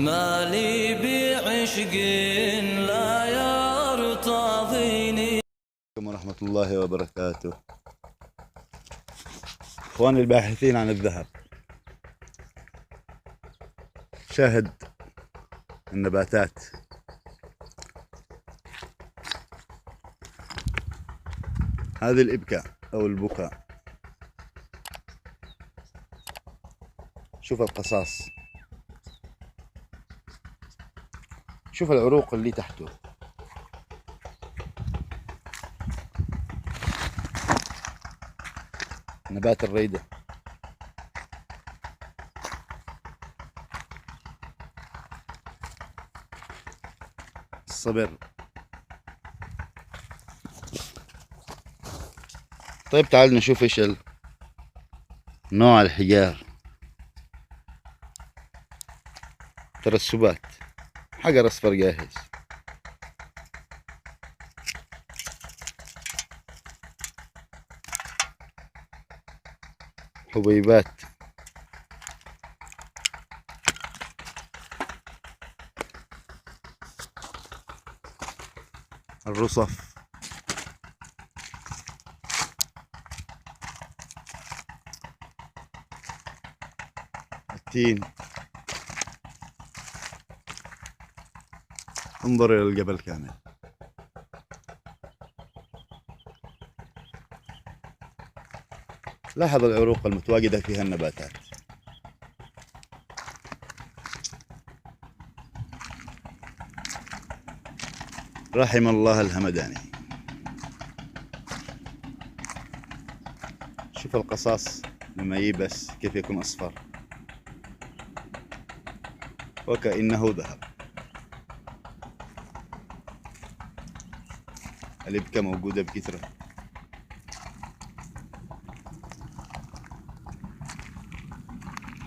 مالي بعشق لا يرتضيني. ورحمة الله وبركاته. اخواني الباحثين عن الذهب، شاهد النباتات. هذه الإبكاء أو البكاء. شوف القصاص، شوف العروق اللي تحته. نبات الريدة، الصبر. طيب تعال نشوف ايش نوع الحجار. ترسبات، حجر اصفر جاهز. حبيبات، الرصف، التين. انظر إلى الجبل كامل. لاحظ العروق المتواجدة فيها النباتات. رحم الله الهمداني. شوف القصاص لما ييبس كيف يكون أصفر وكأنه ذهب. الإبكة موجودة بكثرة.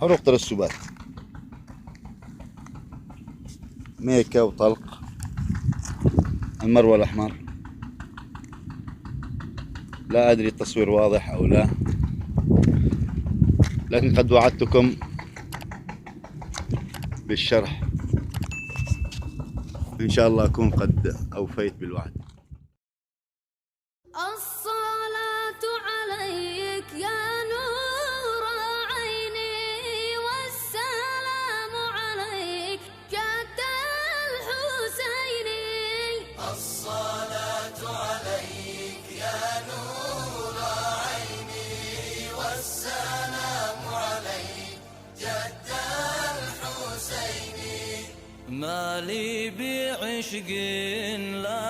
عروق ترسبات، ميكا وطلق، المروة الأحمر. لا أدري التصوير واضح أو لا، لكن قد وعدتكم بالشرح. إن شاء الله أكون قد أوفيت بالوعد. الصلاة عليك يا نور عيني، والسلام عليك جد الحسيني. الصلاة عليك يا نور عيني، والسلام عليك جد الحسيني. مالي بعشق لا